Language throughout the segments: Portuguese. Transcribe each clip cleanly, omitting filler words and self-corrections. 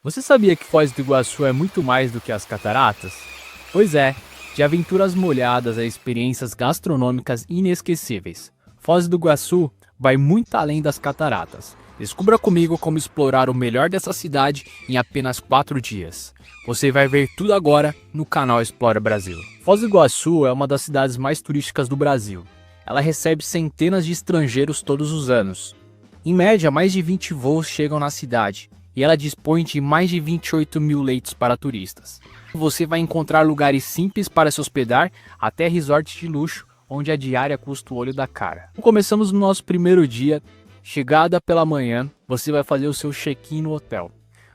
Você sabia que Foz do Iguaçu é muito mais do que as cataratas? Pois é, de aventuras molhadas a experiências gastronômicas inesquecíveis. Foz do Iguaçu vai muito além das cataratas. Descubra comigo como explorar o melhor dessa cidade em apenas 4 dias. Você vai ver tudo agora no canal Explora Brasil. Foz do Iguaçu é uma das cidades mais turísticas do Brasil. Ela recebe centenas de estrangeiros todos os anos. Em média, mais de 20 voos chegam na cidade. E ela dispõe de mais de 28 mil leitos para turistas. Você vai encontrar lugares simples para se hospedar, até resorts de luxo, onde a diária custa o olho da cara. Começamos no nosso primeiro dia. Chegada pela manhã, você vai fazer o seu check-in no hotel.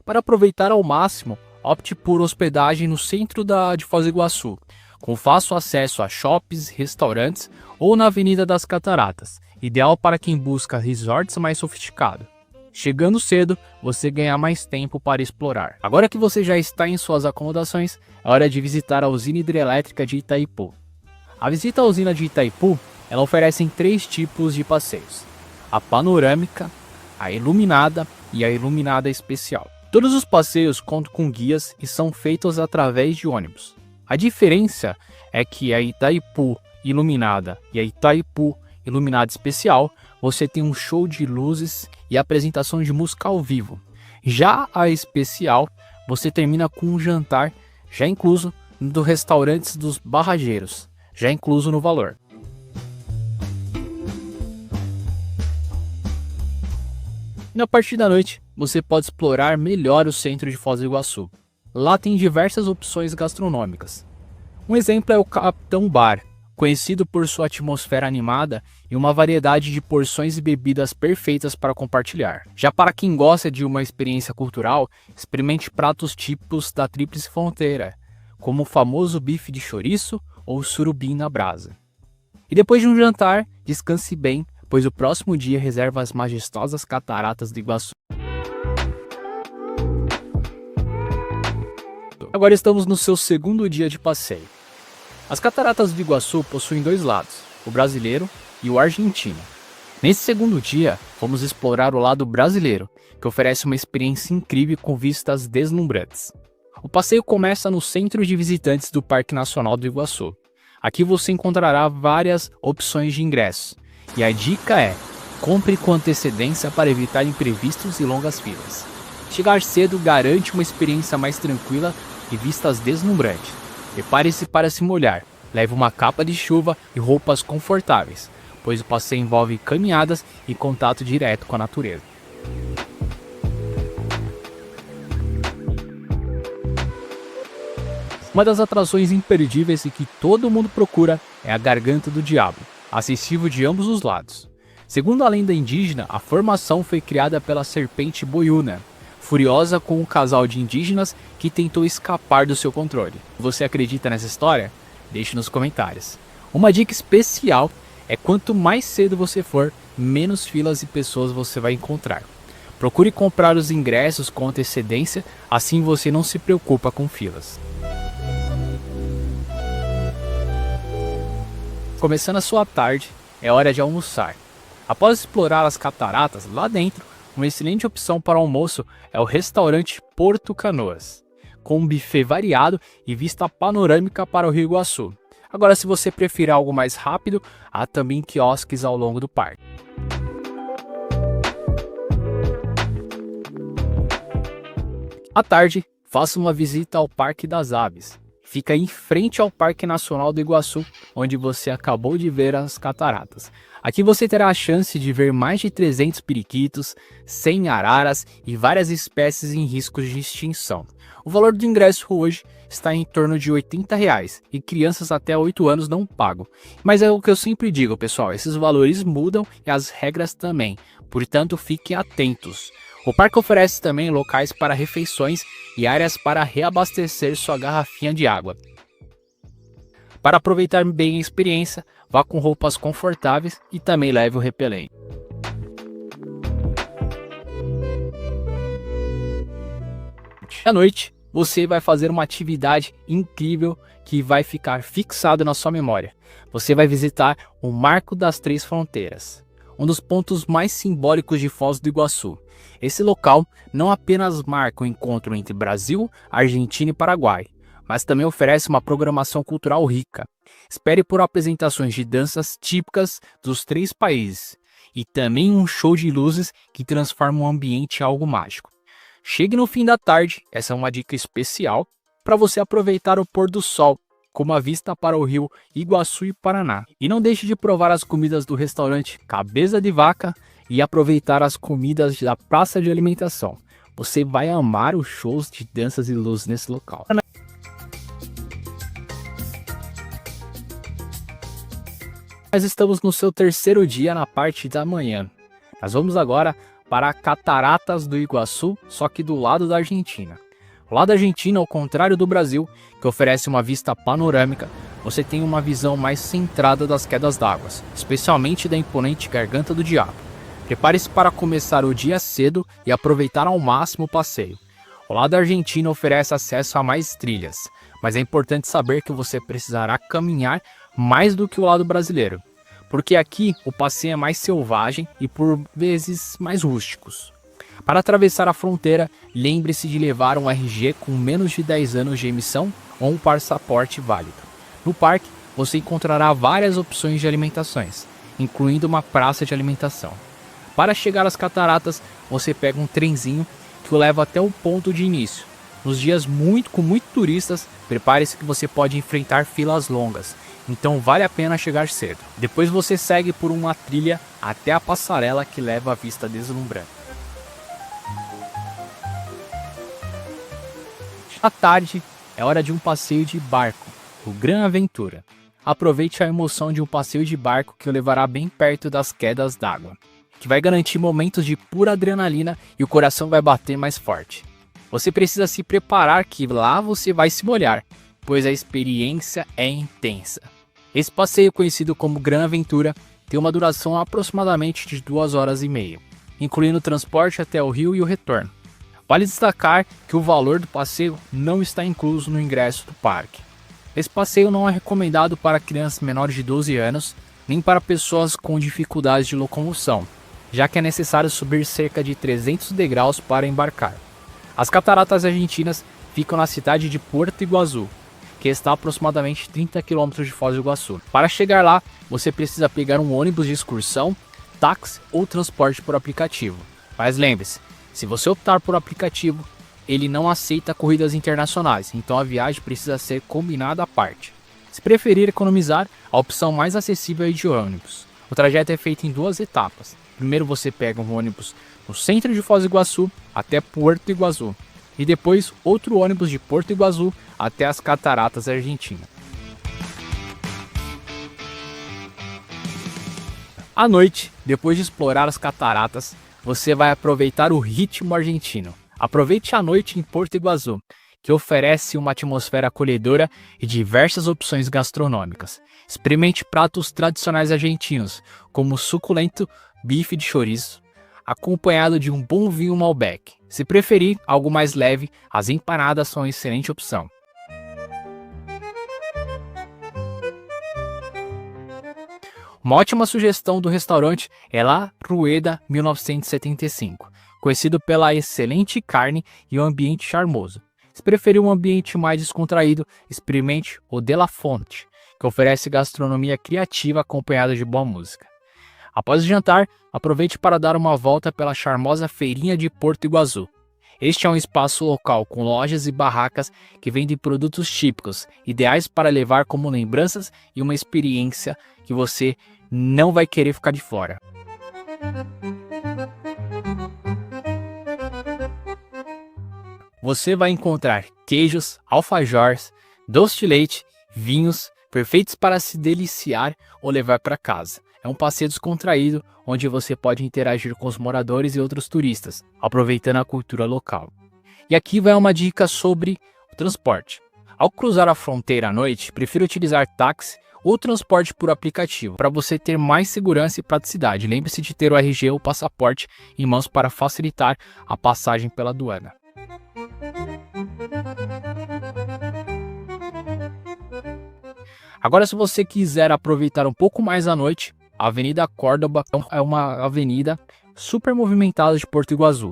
Para aproveitar ao máximo, opte por hospedagem no centro de Foz do Iguaçu, com fácil acesso a shoppings, restaurantes ou na Avenida das Cataratas, ideal para quem busca resorts mais sofisticados. Chegando cedo, você ganha mais tempo para explorar. Agora que você já está em suas acomodações, é hora de visitar a usina hidrelétrica de Itaipu. A visita à usina de Itaipu, ela oferece 3 tipos de passeios: a panorâmica, a iluminada e a iluminada especial. Todos os passeios contam com guias e são feitos através de ônibus. A diferença é que a Itaipu iluminada e a Itaipu iluminada especial, você tem um show de luzes e apresentação de música ao vivo. Já a especial, você termina com um jantar já incluso dos restaurantes dos barrageiros, já incluso no valor. E na parte da noite, você pode explorar melhor o centro de Foz do Iguaçu. Lá tem diversas opções gastronômicas. Um exemplo é o Capitão Bar, conhecido por sua atmosfera animada e uma variedade de porções e bebidas perfeitas para compartilhar. Já para quem gosta de uma experiência cultural, experimente pratos típicos da Tríplice Fronteira, como o famoso bife de chouriço ou surubim na brasa. E depois de um jantar, descanse bem, pois o próximo dia reserva as majestosas cataratas do Iguaçu. Agora estamos no seu segundo dia de passeio. As cataratas do Iguaçu possuem 2 lados, o brasileiro e o argentino. Nesse segundo dia, vamos explorar o lado brasileiro, que oferece uma experiência incrível com vistas deslumbrantes. O passeio começa no centro de visitantes do Parque Nacional do Iguaçu. Aqui você encontrará várias opções de ingressos, e a dica é: compre com antecedência para evitar imprevistos e longas filas. Chegar cedo garante uma experiência mais tranquila e vistas deslumbrantes. Prepare-se para se molhar, leve uma capa de chuva e roupas confortáveis, pois o passeio envolve caminhadas e contato direto com a natureza. Uma das atrações imperdíveis e que todo mundo procura é a Garganta do Diabo, acessível de ambos os lados. Segundo a lenda indígena, a formação foi criada pela serpente Boiuna, furiosa com um casal de indígenas que tentou escapar do seu controle. Você acredita nessa história? Deixe nos comentários. Uma dica especial é: quanto mais cedo você for, menos filas e pessoas você vai encontrar. Procure comprar os ingressos com antecedência, assim você não se preocupa com filas. Começando a sua tarde, é hora de almoçar. Após explorar as cataratas lá dentro, uma excelente opção para almoço é o restaurante Porto Canoas, com um buffet variado e vista panorâmica para o Rio Iguaçu. Agora, se você preferir algo mais rápido, há também quiosques ao longo do parque. À tarde, faça uma visita ao Parque das Aves. Fica em frente ao Parque Nacional do Iguaçu, onde você acabou de ver as cataratas. Aqui você terá a chance de ver mais de 300 periquitos, 100 araras e várias espécies em risco de extinção. O valor do ingresso hoje está em torno de R$ 80 e crianças até 8 anos não pagam. Mas é o que eu sempre digo, pessoal, esses valores mudam e as regras também, portanto fiquem atentos. O parque oferece também locais para refeições e áreas para reabastecer sua garrafinha de água. Para aproveitar bem a experiência, vá com roupas confortáveis e também leve o repelente. À noite, você vai fazer uma atividade incrível que vai ficar fixado na sua memória. Você vai visitar o Marco das Três Fronteiras. um dos pontos mais simbólicos de Foz do Iguaçu. Esse local não apenas marca o encontro entre Brasil, Argentina e Paraguai, mas também oferece uma programação cultural rica. Espere por apresentações de danças típicas dos 3 países e também um show de luzes que transforma o ambiente em algo mágico. Chegue no fim da tarde, essa é uma dica especial para você aproveitar o pôr do sol com uma vista para o rio Iguaçu e Paraná. E não deixe de provar as comidas do restaurante Cabeça de Vaca e aproveitar as comidas da praça de alimentação. Você vai amar os shows de danças e luzes nesse local. Nós estamos no seu 3º dia na parte da manhã. Nós vamos agora para Cataratas do Iguaçu, só que do lado da Argentina. O lado argentino, ao contrário do Brasil, que oferece uma vista panorâmica, você tem uma visão mais centrada das quedas d'água, especialmente da imponente Garganta do Diabo. Prepare-se para começar o dia cedo e aproveitar ao máximo o passeio. O lado argentino oferece acesso a mais trilhas, mas é importante saber que você precisará caminhar mais do que o lado brasileiro, porque aqui o passeio é mais selvagem e por vezes mais rústicos. Para atravessar a fronteira, lembre-se de levar um RG com menos de 10 anos de emissão ou um passaporte válido. No parque, você encontrará várias opções de alimentações, incluindo uma praça de alimentação. Para chegar às cataratas, você pega um trenzinho que o leva até o ponto de início. Nos dias com muito turistas, prepare-se que você pode enfrentar filas longas, então vale a pena chegar cedo. Depois você segue por uma trilha até a passarela que leva à vista deslumbrante. À tarde, é hora de um passeio de barco, o Gran Aventura. Aproveite a emoção de um passeio de barco que o levará bem perto das quedas d'água, que vai garantir momentos de pura adrenalina e o coração vai bater mais forte. Você precisa se preparar que lá você vai se molhar, pois a experiência é intensa. Esse passeio, conhecido como Gran Aventura, tem uma duração aproximadamente de 2h30, incluindo o transporte até o rio e o retorno. Vale destacar que o valor do passeio não está incluso no ingresso do parque. Esse passeio não é recomendado para crianças menores de 12 anos, nem para pessoas com dificuldades de locomoção, já que é necessário subir cerca de 300 degraus para embarcar. As cataratas argentinas ficam na cidade de Puerto Iguaçu, que está a aproximadamente 30 km de Foz do Iguaçu. Para chegar lá, você precisa pegar um ônibus de excursão, táxi ou transporte por aplicativo. Mas lembre-se, se você optar por aplicativo, ele não aceita corridas internacionais, então a viagem precisa ser combinada à parte. Se preferir economizar, a opção mais acessível é de ônibus. O trajeto é feito em 2 etapas. Primeiro você pega um ônibus no centro de Foz do Iguaçu até Puerto Iguaçu, e depois outro ônibus de Porto Iguaçu até as Cataratas Argentinas. À noite, depois de explorar as cataratas, você vai aproveitar o ritmo argentino. Aproveite a noite em Porto Iguaçu, que oferece uma atmosfera acolhedora e diversas opções gastronômicas. Experimente pratos tradicionais argentinos, como o suculento bife de chouriço, acompanhado de um bom vinho Malbec. Se preferir algo mais leve, as empanadas são uma excelente opção. Uma ótima sugestão do restaurante é La Rueda 1975, conhecido pela excelente carne e um ambiente charmoso. Se preferir um ambiente mais descontraído, experimente o De La Fonte, que oferece gastronomia criativa acompanhada de boa música. Após o jantar, aproveite para dar uma volta pela charmosa feirinha de Porto Iguaçu. Este é um espaço local com lojas e barracas que vendem produtos típicos, ideais para levar como lembranças e uma experiência que você não vai querer ficar de fora. Você vai encontrar queijos, alfajores, doce de leite, vinhos, perfeitos para se deliciar ou levar para casa. É um passeio descontraído, onde você pode interagir com os moradores e outros turistas, aproveitando a cultura local. E aqui vai uma dica sobre o transporte. Ao cruzar a fronteira à noite, prefiro utilizar táxi ou transporte por aplicativo, para você ter mais segurança e praticidade. Lembre-se de ter o RG ou passaporte em mãos para facilitar a passagem pela aduana. Agora, se você quiser aproveitar um pouco mais a noite, A Avenida Córdoba é uma avenida super movimentada de Porto Iguaçu.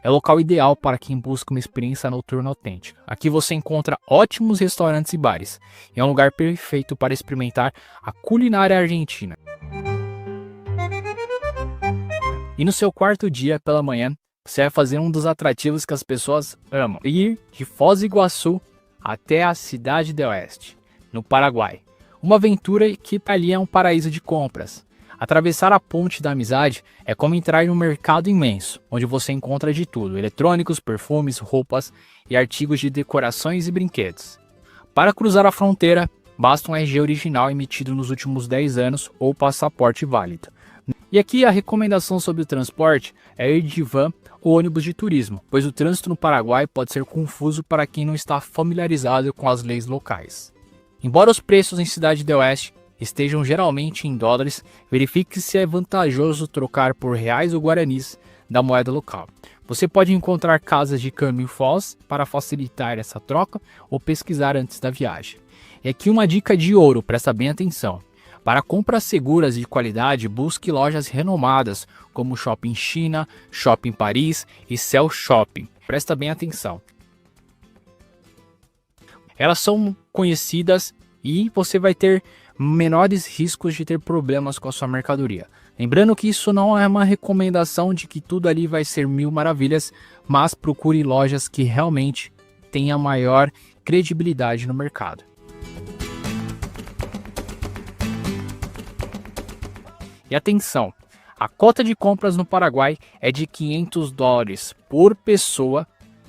É o local ideal para quem busca uma experiência noturna autêntica. Aqui você encontra ótimos restaurantes e bares. E é um lugar perfeito para experimentar a culinária argentina. E no seu quarto dia pela manhã, você vai fazer um dos atrativos que as pessoas amam. Ir de Foz do Iguaçu até a Cidade do Oeste, no Paraguai. Uma aventura que ali é um paraíso de compras. Atravessar a Ponte da Amizade é como entrar em um mercado imenso, onde você encontra de tudo: eletrônicos, perfumes, roupas e artigos de decorações e brinquedos. Para cruzar a fronteira, basta um RG original emitido nos últimos 10 anos ou passaporte válido. E aqui a recomendação sobre o transporte é ir de van ou ônibus de turismo, pois o trânsito no Paraguai pode ser confuso para quem não está familiarizado com as leis locais. Embora os preços em Cidade do Oeste estejam geralmente em dólares, verifique se é vantajoso trocar por reais ou guaranis da moeda local. Você pode encontrar casas de câmbio Foz para facilitar essa troca ou pesquisar antes da viagem. E aqui uma dica de ouro, presta bem atenção. Para compras seguras e de qualidade, busque lojas renomadas como Shopping China, Shopping Paris e Cell Shopping. Presta bem atenção. Elas são conhecidas e você vai ter menores riscos de ter problemas com a sua mercadoria. Lembrando que isso não é uma recomendação de que tudo ali vai ser mil maravilhas, mas procure lojas que realmente tenham maior credibilidade no mercado. E atenção, a cota de compras no Paraguai é de $500 por pessoa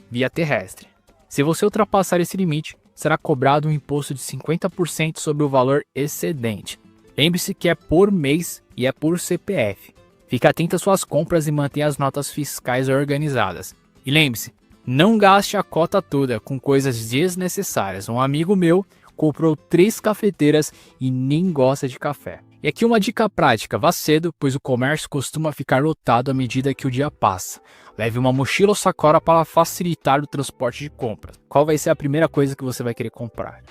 via terrestre. Se você ultrapassar esse limite, será cobrado um imposto de 50% sobre o valor excedente. Lembre-se que é por mês e é por CPF. Fique atento às suas compras e mantenha as notas fiscais organizadas. E lembre-se, não gaste a cota toda com coisas desnecessárias. Um amigo meu comprou 3 cafeteiras e nem gosta de café. E aqui uma dica prática: vá cedo, pois o comércio costuma ficar lotado à medida que o dia passa. Leve uma mochila ou sacola para facilitar o transporte de compras. Qual vai ser a primeira coisa que você vai querer comprar?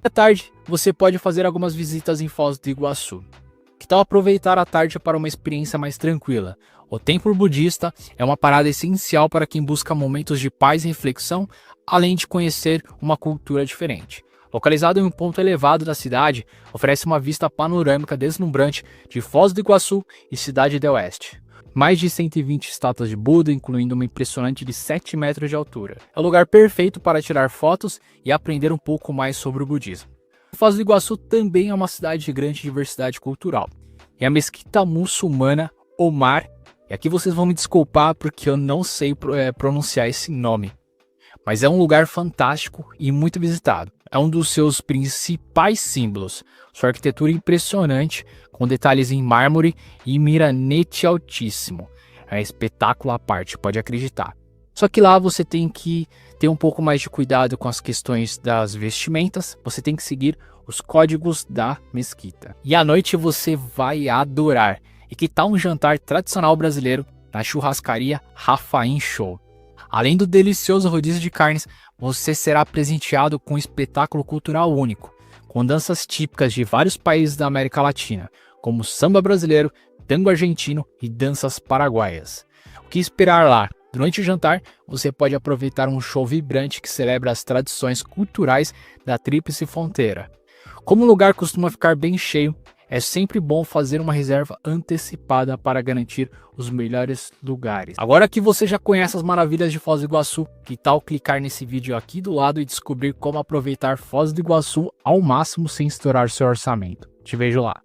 À tarde, você pode fazer algumas visitas em Foz do Iguaçu. Que tal aproveitar a tarde para uma experiência mais tranquila? O templo budista é uma parada essencial para quem busca momentos de paz e reflexão, além de conhecer uma cultura diferente. Localizado em um ponto elevado da cidade, oferece uma vista panorâmica deslumbrante de Foz do Iguaçu e Cidade do Oeste. Mais de 120 estátuas de Buda, incluindo uma impressionante de 7 metros de altura. É o lugar perfeito para tirar fotos e aprender um pouco mais sobre o budismo. Foz do Iguaçu também é uma cidade de grande diversidade cultural. É a mesquita muçulmana Omar, e aqui vocês vão me desculpar porque eu não sei pronunciar esse nome. Mas é um lugar fantástico e muito visitado. É um dos seus principais símbolos. Sua arquitetura impressionante, com detalhes em mármore e miranete altíssimo. É um espetáculo à parte, pode acreditar. Só que lá você tem que ter um pouco mais de cuidado com as questões das vestimentas. Você tem que seguir os códigos da mesquita. E à noite você vai adorar. E que tal um jantar tradicional brasileiro na churrascaria Rafaim Show? Além do delicioso rodízio de carnes, você será presenteado com um espetáculo cultural único, com danças típicas de vários países da América Latina, como samba brasileiro, tango argentino e danças paraguaias. O que esperar lá? Durante o jantar, você pode aproveitar um show vibrante que celebra as tradições culturais da Tríplice Fronteira. Como o lugar costuma ficar bem cheio, é sempre bom fazer uma reserva antecipada para garantir os melhores lugares. Agora que você já conhece as maravilhas de Foz do Iguaçu, que tal clicar nesse vídeo aqui do lado e descobrir como aproveitar Foz do Iguaçu ao máximo sem estourar seu orçamento? Te vejo lá.